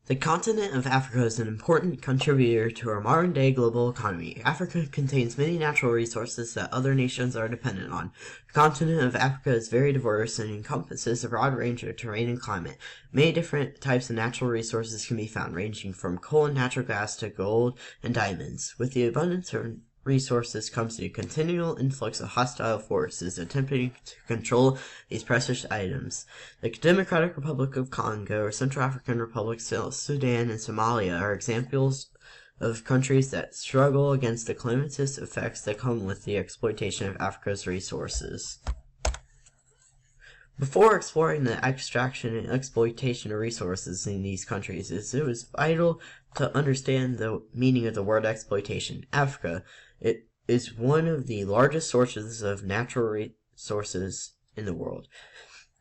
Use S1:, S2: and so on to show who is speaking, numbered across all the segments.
S1: The continent of Africa is an important contributor to our modern-day global economy. Africa contains many natural resources that other nations are dependent on. The continent of Africa is very diverse and encompasses a broad range of terrain and climate. Many different types of natural resources can be found, ranging from coal and natural gas to gold and diamonds. With the abundance of resources comes the continual influx of hostile forces attempting to control these precious items. The Democratic Republic of Congo, Central African Republic, South Sudan, and Somalia are examples of countries that struggle against the calamitous effects that come with the exploitation of Africa's resources. Before exploring the extraction and exploitation of resources in these countries, it was vital to understand the meaning of the word exploitation. Africa, it is one of the largest sources of natural resources in the world.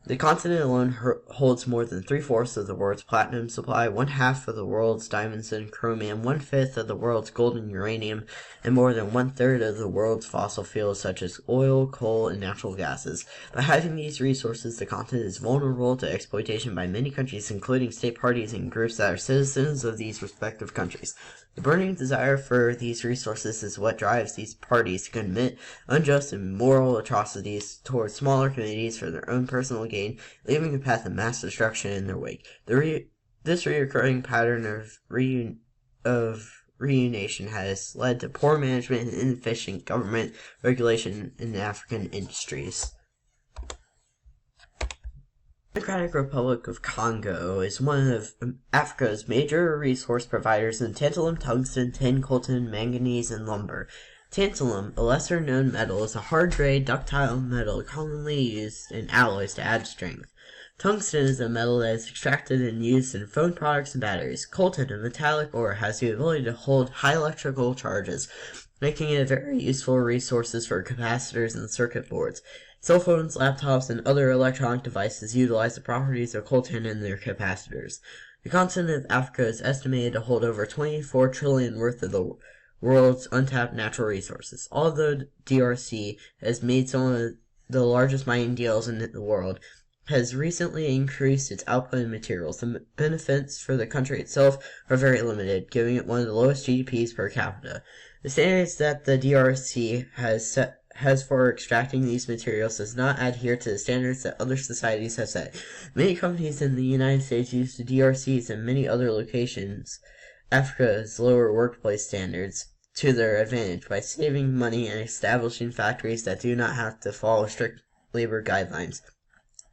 S1: The continent alone holds more than 3/4 of the world's platinum supply, 1/2 of the world's diamonds and chromium, 1/5 of the world's gold and uranium, and more than 1/3 of the world's fossil fuels such as oil, coal, and natural gases. By having these resources, the continent is vulnerable to exploitation by many countries, including state parties and groups that are citizens of these respective countries. The burning desire for these resources is what drives these parties to commit unjust and immoral atrocities towards smaller communities for their own personal gain, leaving a path of mass destruction in their wake. This recurring pattern of reunion has led to poor management and inefficient government regulation in African industries. The Democratic Republic of Congo is one of Africa's major resource providers in tantalum, tungsten, tin, coltan, manganese, and lumber. Tantalum, a lesser-known metal, is a hard, gray, ductile metal commonly used in alloys to add strength. Tungsten is a metal that is extracted and used in phone products and batteries. Coltan, a metallic ore, has the ability to hold high electrical charges, making it a very useful resource for capacitors and circuit boards. Cell phones, laptops, and other electronic devices utilize the properties of coltan in their capacitors. The continent of Africa is estimated to hold over 24 trillion worth of the world's untapped natural resources. Although DRC has made some of the largest mining deals in the world, has recently increased its output in materials. The benefits for the country itself are very limited, giving it one of the lowest GDPs per capita. The standards that the DRC has for extracting these materials does not adhere to the standards that other societies have set. Many companies in the United States use the DRC's and many other locations Africa's lower workplace standards to their advantage by saving money and establishing factories that do not have to follow strict labor guidelines,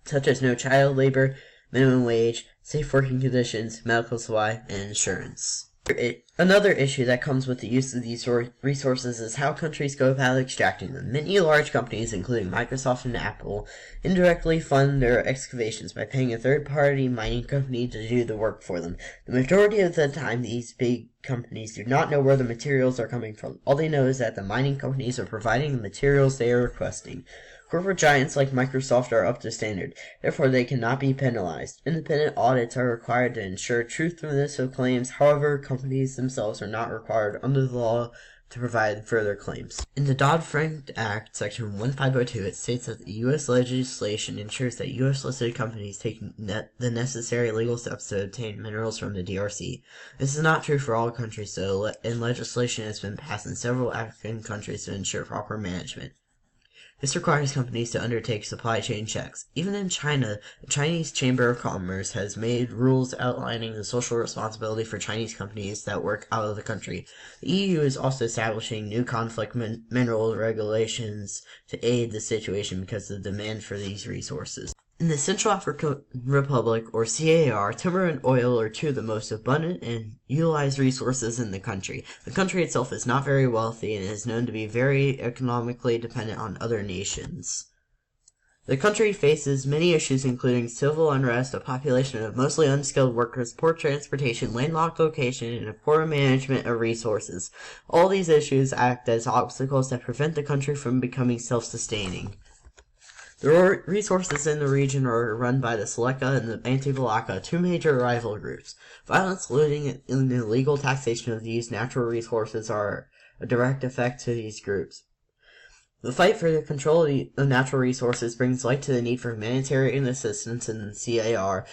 S1: such as no child labor, minimum wage, safe working conditions, medical supply, and insurance. Another issue that comes with the use of these resources is how countries go about extracting them. Many large companies, including Microsoft and Apple, indirectly fund their excavations by paying a third-party mining company to do the work for them. The majority of the time, these big companies do not know where the materials are coming from. All they know is that the mining companies are providing the materials they are requesting. Corporate giants like Microsoft are up to standard, therefore they cannot be penalized. Independent audits are required to ensure truthfulness of claims. However, companies themselves are not required under the law to provide further claims. In the Dodd-Frank Act, Section 1502, it states that the U.S. legislation ensures that U.S.-listed companies take the necessary legal steps to obtain minerals from the DRC. This is not true for all countries, though, and legislation has been passed in several African countries to ensure proper management. This requires companies to undertake supply chain checks. Even in China, the Chinese Chamber of Commerce has made rules outlining the social responsibility for Chinese companies that work out of the country. The EU is also establishing new conflict mineral regulations to aid the situation because of the demand for these resources. In the Central African Republic, or CAR, timber and oil are two of the most abundant and utilized resources in the country. The country itself is not very wealthy and is known to be very economically dependent on other nations. The country faces many issues including civil unrest, a population of mostly unskilled workers, poor transportation, landlocked location, and a poor management of resources. All these issues act as obstacles that prevent the country from becoming self-sustaining. The resources in the region are run by the Seleka and the Anti-Balaka, two major rival groups. Violence, looting, and illegal taxation of these natural resources are a direct effect to these groups. The fight for the control of natural resources brings light to the need for humanitarian assistance in the CAR.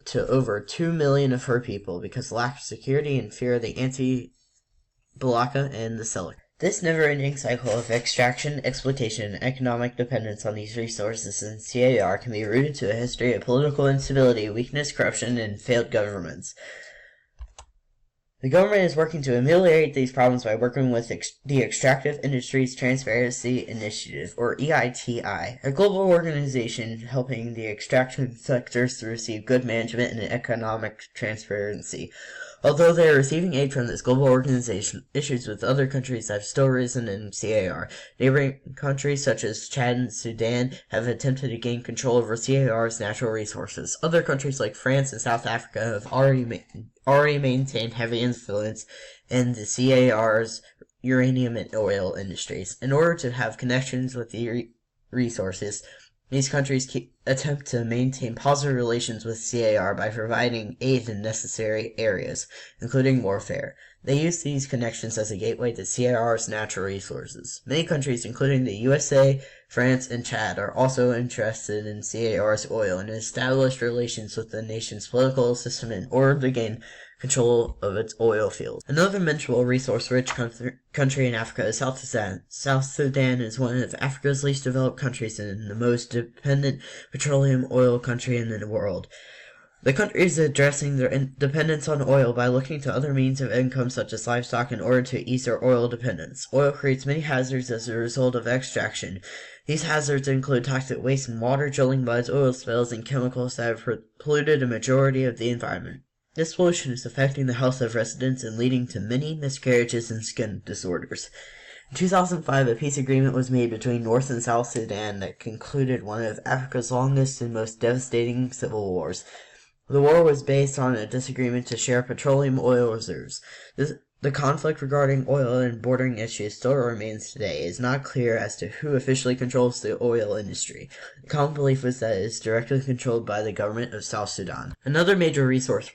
S1: to over 2 million of her people because of lack of security and fear of the anti-Balaka and the Seljuk. This never-ending cycle of extraction, exploitation, and economic dependence on these resources in CAR can be rooted to a history of political instability, weakness, corruption, and failed governments. The government is working to ameliorate these problems by working with the Extractive Industries Transparency Initiative, or EITI, a global organization helping the extraction sectors to receive good management and economic transparency. Although they are receiving aid from this global organization, issues with other countries have still risen in CAR. Neighboring countries such as Chad and Sudan have attempted to gain control over CAR's natural resources. Other countries like France and South Africa have already maintained heavy influence in the CAR's uranium and oil industries. In order to have connections with the resources, these countries attempt to maintain positive relations with CAR by providing aid in necessary areas, including warfare. They use these connections as a gateway to CAR's natural resources. Many countries, including the USA, France, and Chad, are also interested in CAR's oil and established relations with the nation's political system in order to gain control of its oil fields. Another mineral resource-rich country in Africa is South Sudan. South Sudan is one of Africa's least developed countries and the most dependent petroleum oil country in the world. The country is addressing their dependence on oil by looking to other means of income such as livestock in order to ease their oil dependence. Oil creates many hazards as a result of extraction. These hazards include toxic waste in water, drilling muds, oil spills, and chemicals that have polluted a majority of the environment. This pollution is affecting the health of residents and leading to many miscarriages and skin disorders. In 2005, a peace agreement was made between North and South Sudan that concluded one of Africa's longest and most devastating civil wars. The war was based on a disagreement to share petroleum oil reserves. The conflict regarding oil and bordering issues still remains today. It is not clear as to who officially controls the oil industry. The common belief is that it is directly controlled by the government of South Sudan. Another major resource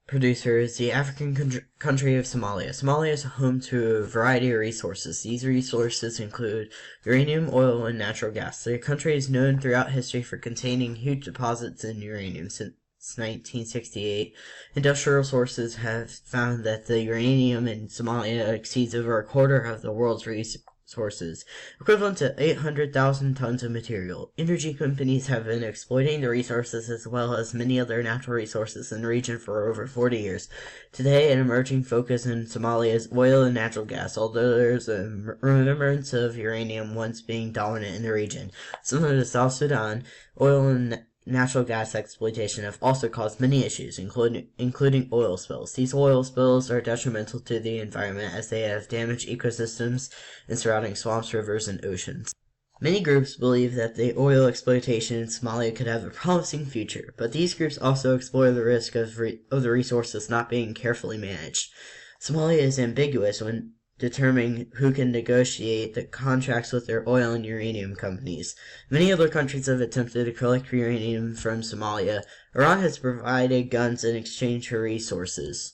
S1: producer is the African country of Somalia. Somalia is home to a variety of resources. These resources include uranium, oil, and natural gas. The country is known throughout history for containing huge deposits in uranium. Since 1968, industrial sources have found that the uranium in Somalia exceeds over a quarter of the world's resources, equivalent to 800,000 tons of material. Energy companies have been exploiting the resources as well as many other natural resources in the region for over 40 years. Today, an emerging focus in Somalia is oil and natural gas, although there is a remembrance of uranium once being dominant in the region. Similar to South Sudan, oil and natural gas exploitation have also caused many issues, including oil spills. These oil spills are detrimental to the environment as they have damaged ecosystems in surrounding swamps, rivers, and oceans. Many groups believe that the oil exploitation in Somalia could have a promising future, but these groups also explore the risk of the resources not being carefully managed. Somalia is ambiguous when determining who can negotiate the contracts with their oil and uranium companies. Many other countries have attempted to collect uranium from Somalia. Iran has provided guns in exchange for resources.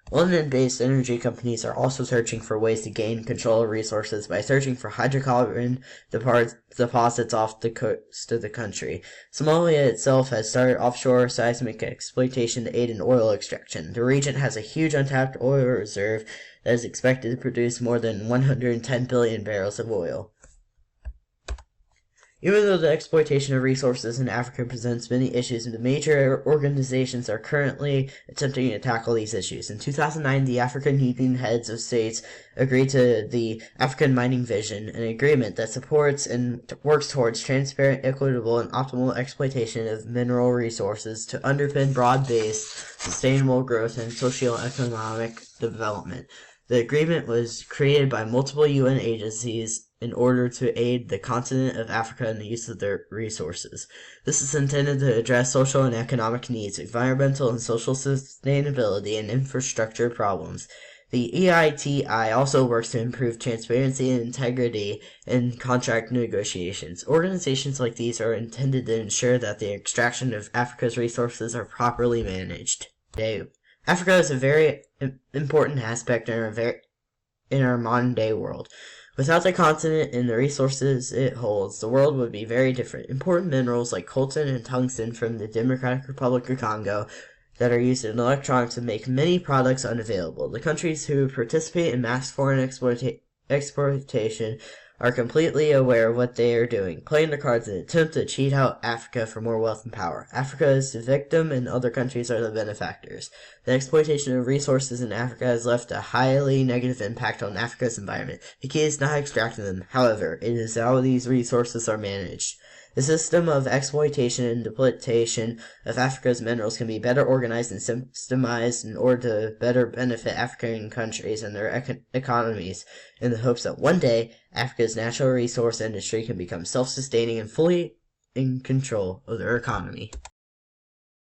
S1: London-based energy companies are also searching for ways to gain control of resources by searching for hydrocarbon deposits off the coast of the country. Somalia itself has started offshore seismic exploitation to aid in oil extraction. The region has a huge untapped oil reserve that is expected to produce more than 110 billion barrels of oil. Even though the exploitation of resources in Africa presents many issues, the major organizations are currently attempting to tackle these issues. In 2009, the African Union heads of states agreed to the African Mining Vision, an agreement that supports and works towards transparent, equitable, and optimal exploitation of mineral resources to underpin broad-based, sustainable growth and socio-economic development. The agreement was created by multiple UN agencies in order to aid the continent of Africa in the use of their resources. This is intended to address social and economic needs, environmental and social sustainability, and infrastructure problems. The EITI also works to improve transparency and integrity in contract negotiations. Organizations like these are intended to ensure that the extraction of Africa's resources are properly managed. Africa is a very important aspect in our modern-day world. Without the continent and the resources it holds, the world would be very different. Important minerals like coltan and tungsten from the Democratic Republic of Congo that are used in electronics would make many products unavailable. The countries who participate in mass foreign exploitation are completely aware of what they are doing, playing their cards in an attempt to cheat out Africa for more wealth and power. Africa is the victim and other countries are the benefactors. The exploitation of resources in Africa has left a highly negative impact on Africa's environment. The key is not extracting them. However, it is how these resources are managed. The system of exploitation and depletion of Africa's minerals can be better organized and systemized in order to better benefit African countries and their economies, in the hopes that one day Africa's natural resource industry can become self-sustaining and fully in control of their economy.